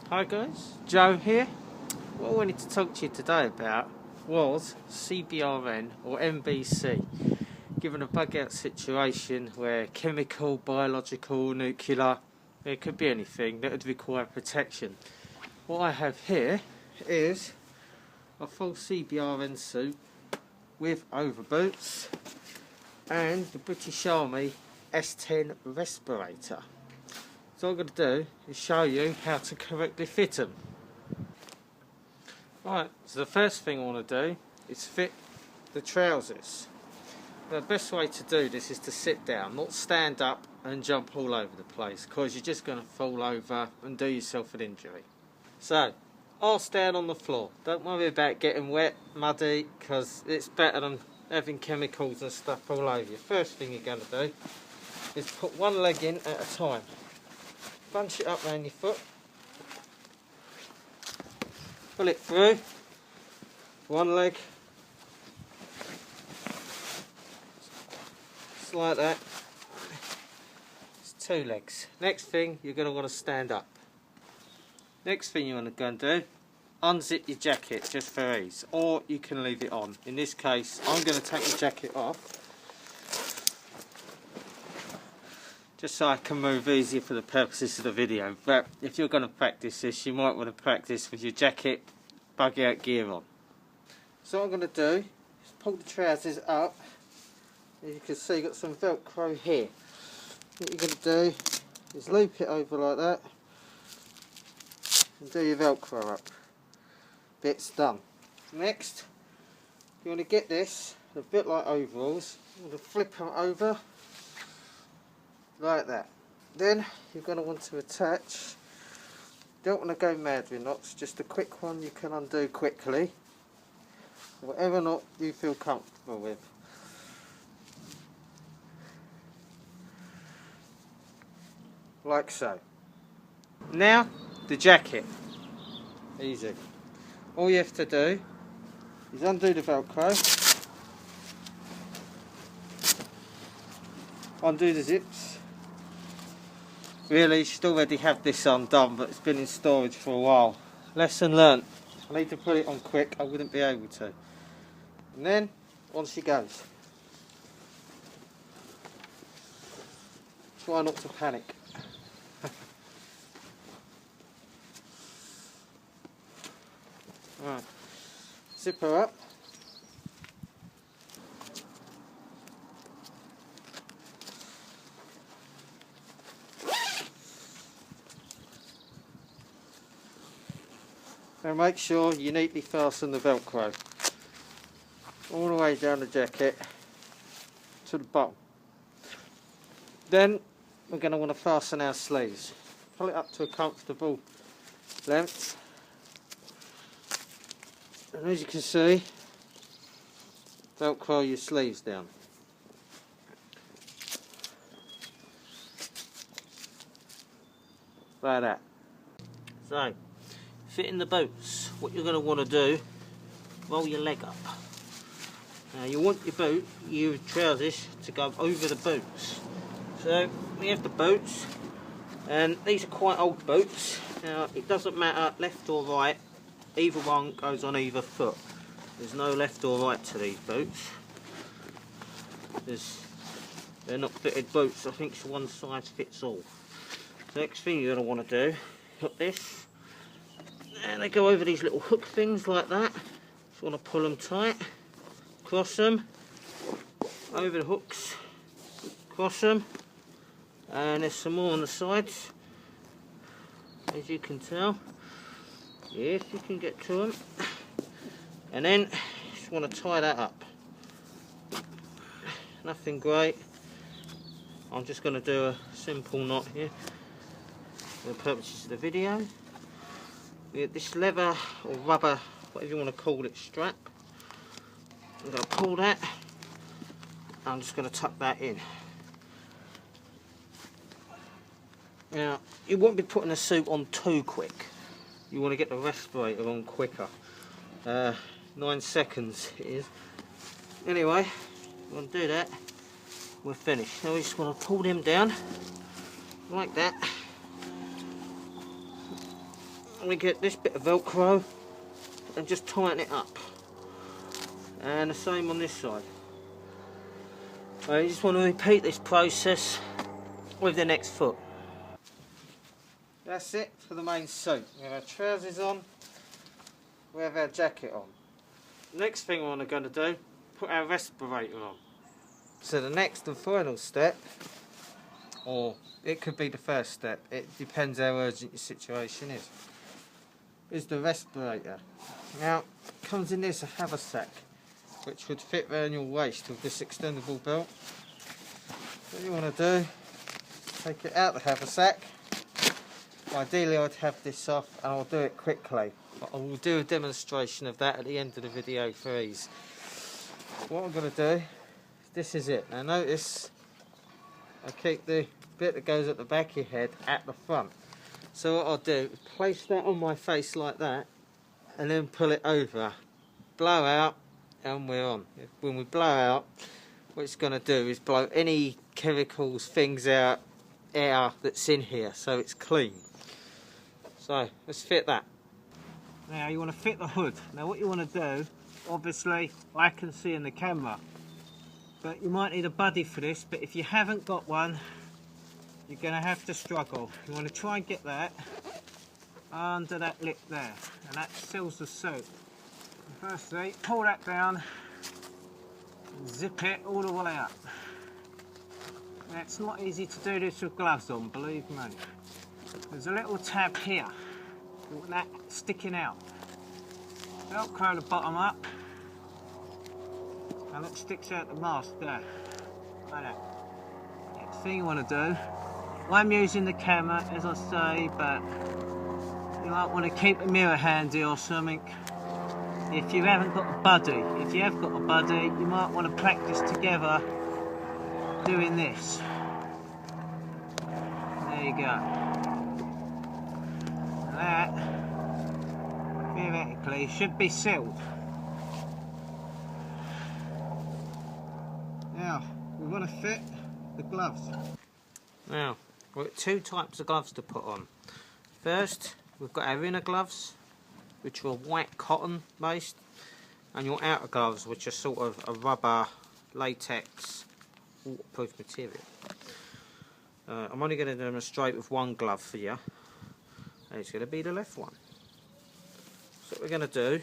Hi guys, Joe here. What I wanted to talk to you today about was cbrn or MBC. Given a bug out situation where chemical, biological, nuclear, there could be anything that would require protection. What I have here is a full cbrn suit with overboots and the British Army S10 respirator. So what I'm going to do is show you how to correctly fit them. Right, so the first thing I want to do is fit the trousers. Now, the best way to do this is to sit down, not stand up and jump all over the place, because you're just going to fall over and do yourself an injury. So, arse down on the floor. Don't worry about getting wet, muddy, because it's better than having chemicals and stuff all over you. First thing you're going to do is put one leg in at a time. Bunch it up around your foot, pull it through, one leg, just like that. It's two legs. Next thing, you're going to want to stand up. Next thing you want to go and do, unzip your jacket just for ease, or you can leave it on. In this case, I'm going to take the jacket off, just so I can move easier for the purposes of the video. But if you're going to practice this, you might want to practice with your jacket, bug out gear on. So what I'm going to do is pull the trousers up. As you can see, you've got some Velcro here. What you're going to do is loop it over like that and do your Velcro up. Bit's done. Next, you want to get this a bit like overalls. You want to flip them over like that. Then you're going to want to attach, don't want to go mad with knots, just a quick one you can undo quickly, whatever knot you feel comfortable with. Like so. Now the jacket, easy. All you have to do is undo the Velcro, undo the zips. Really, you should already have this undone, but it's been in storage for a while. Lesson learnt. I need to put it on quick, I wouldn't be able to. And then, on she goes. Try not to panic. Right. Zip her up. And make sure you neatly fasten the Velcro all the way down the jacket to the bottom. Then we're going to want to fasten our sleeves. Pull it up to a comfortable length, and as you can see, Velcro your sleeves down. Like that. So, fitting the boots, what you're going to want to do, roll your leg up. Now you want your trousers to go over the boots. So we have the boots, and these are quite old boots. Now it doesn't matter left or right, either one goes on either foot. There's no left or right to these boots. They're not fitted boots, I think it's one size fits all. The next thing you're going to want to do, put this, and they go over these little hook things like that. Just want to pull them tight, cross them, over the hooks, cross them, and there's some more on the sides, as you can tell. Yes, you can get to them. And then, just want to tie that up. Nothing great. I'm just going to do a simple knot here for the purposes of the video. We have this leather or rubber, whatever you want to call it, strap. I'm going to pull that. I'm just going to tuck that in. Now, you won't be putting a suit on too quick. You want to get the respirator on quicker. 9 seconds it is. Anyway, you want to do that, we're finished. Now we just want to pull them down like that. we get this bit of Velcro and just tighten it up. And the same on this side. You just want to repeat this process with the next foot. That's it for the main suit. We have our trousers on, we have our jacket on. Next thing we're going to do, put our respirator on. So the next and final step, or it could be the first step, it depends how urgent your situation is the respirator. Now, it comes in this haversack, which would fit around your waist with this extendable belt. What you want to do, take it out the haversack. Ideally I'd have this off and I'll do it quickly, but I will do a demonstration of that at the end of the video for ease. What I'm going to do, this is it. Now notice I keep the bit that goes at the back of your head at the front. So what I'll do is place that on my face like that and then pull it over, blow out, and we're on. When we blow out, what it's going to do is blow any chemicals, things out, air that's in here, so it's clean. So let's fit that. Now you want to fit the hood. Now what you want to do, obviously I can see in the camera, but you might need a buddy for this, but if you haven't got one, you're going to have to struggle. You want to try and get that under that lip there, and that seals the suit. Firstly, pull that down and zip it all the way up. Now it's not easy to do this with gloves on, believe me. There's a little tab here, you want that sticking out. Velcro the bottom up, and it sticks out the mask there, like that. Next thing you want to do, I'm using the camera as I say, but you might want to keep a mirror handy or something. If you haven't got a buddy, if you have got a buddy, you might want to practice together doing this. There you go. That, theoretically, should be sealed. Now, we want to fit the gloves. Now, we've got two types of gloves to put on. First, we've got our inner gloves, which are white cotton based, and your outer gloves, which are sort of a rubber, latex, waterproof material. I'm only going to demonstrate with one glove for you, and it's going to be the left one. So what we're going to do is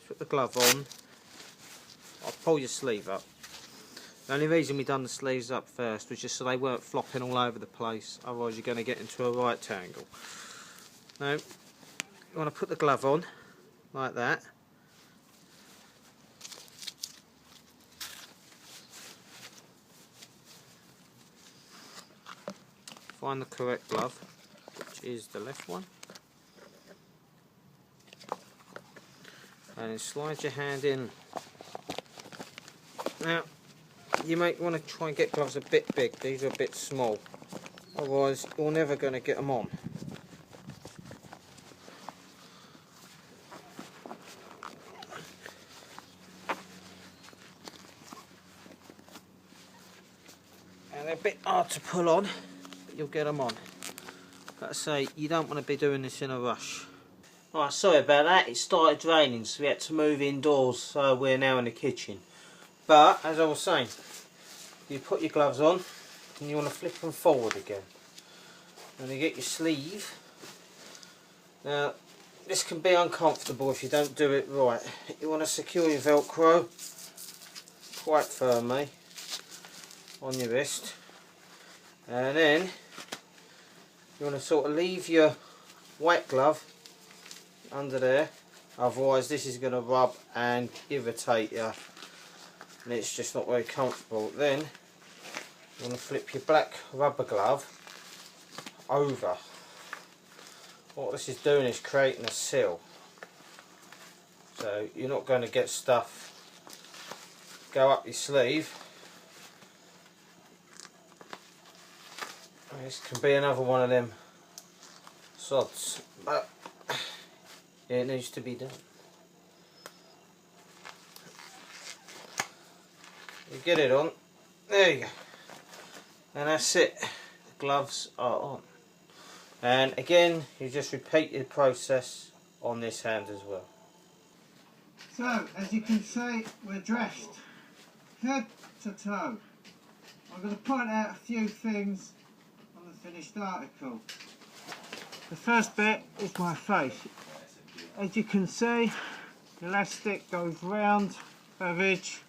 put the glove on. I'll pull your sleeve up. The only reason we done the sleeves up first was just so they weren't flopping all over the place, otherwise you're going to get into a right angle. Now, you want to put the glove on like that. Find the correct glove, which is the left one, and slide your hand in. Now you might want to try and get gloves a bit big, these are a bit small, otherwise you're never going to get them on. And they're a bit hard to pull on, but you'll get them on. Like I say, you don't want to be doing this in a rush. Right, sorry about that, it started raining so we had to move indoors, so we're now in the kitchen. But, as I was saying, you put your gloves on and you want to flip them forward again. And you get your sleeve. Now, this can be uncomfortable if you don't do it right. You want to secure your Velcro quite firmly on your wrist. And then, you want to sort of leave your white glove under there, otherwise this is going to rub and irritate you and it's just not very comfortable. Then you want to flip your black rubber glove over. What this is doing is creating a seal, so you're not going to get stuff go up your sleeve. This can be another one of them sods, but it needs to be done. You get it on, there you go, and that's it, the gloves are on. And again, you just repeat the process on this hand as well. So, as you can see, we're dressed head to toe. I'm going to point out a few things on the finished article. The first bit is my face. As you can see, the elastic goes round the ridge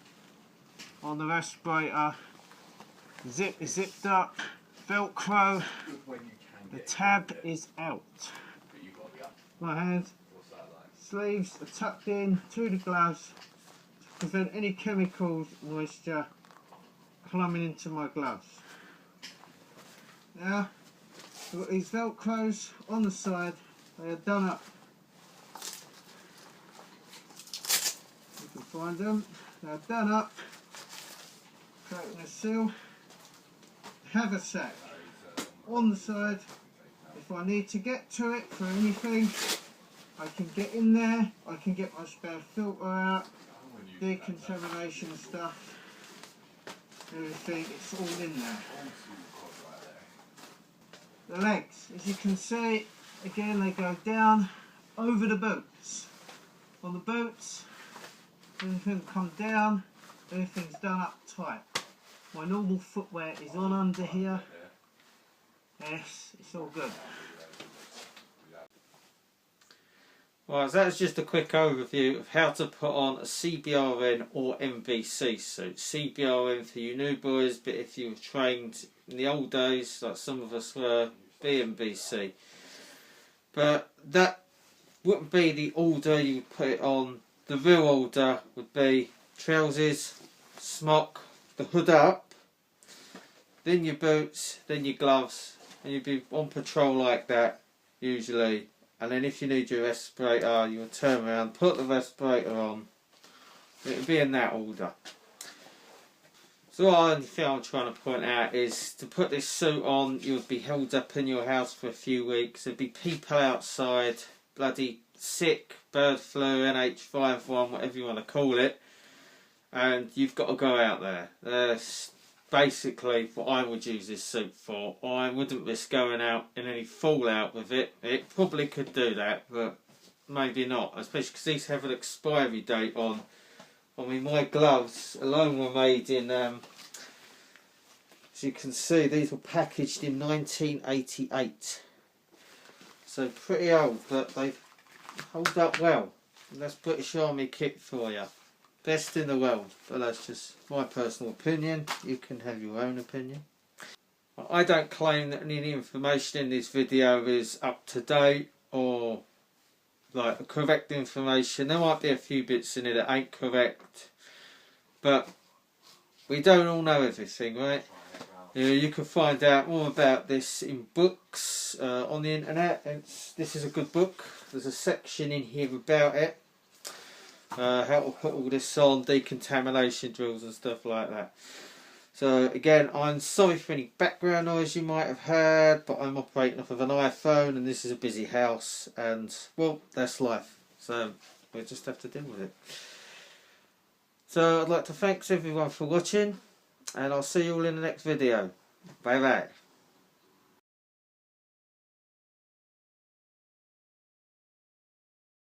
on the respirator. The zip is zipped up, velcro, the tab is out. My hands, sleeves are tucked in to the gloves to prevent any chemicals, moisture plumbing into my gloves. Now, I've got these velcros on the side, they are done up. You can find them, they are done up, creating a seal. Haversack on the side. If I need to get to it for anything, I can get in there, I can get my spare filter out, decontamination stuff, everything, it's all in there. The legs, as you can see, again they go down over the boots. On the boots, everything comes down, everything's done up tight. My normal footwear is on under here. Yes, it's all good. Right, so that's just a quick overview of how to put on a cbrn or MVC suit. cbrn for you new boys, but if you were trained in the old days, like some of us were, be MVC. But that wouldn't be the order you would put it on. The real order would be trousers, smock, the hood up, then your boots, then your gloves, and you'd be on patrol like that usually. And then if you need your respirator, you would turn around, put the respirator on. It would be in that order. So the only thing I'm trying to point out is to put this suit on, you would be held up in your house for a few weeks. There'd be people outside, bloody sick, bird flu, NH5-1, whatever you want to call it. And you've got to go out there. That's basically what I would use this suit for. I wouldn't risk going out in any fallout with it. It probably could do that, but maybe not. Especially because these have an expiry date on. I mean, my gloves alone were made in, as you can see, these were packaged in 1988. So pretty old, but they hold up well. And that's British Army kit for you. Best in the world, but that's just my personal opinion. You can have your own opinion. I don't claim that any information in this video is up to date or like the correct information. There might be a few bits in it that ain't correct, but we don't all know everything, right? You can find out more about this in books on the internet. This is a good book. There's a section in here about it. How to put all this on, decontamination drills and stuff like that. So again, I'm sorry for any background noise you might have heard, but I'm operating off of an iPhone and this is a busy house, and well, that's life. So we'll just have to deal with it. So I'd like to thank everyone for watching, and I'll see you all in the next video. Bye bye.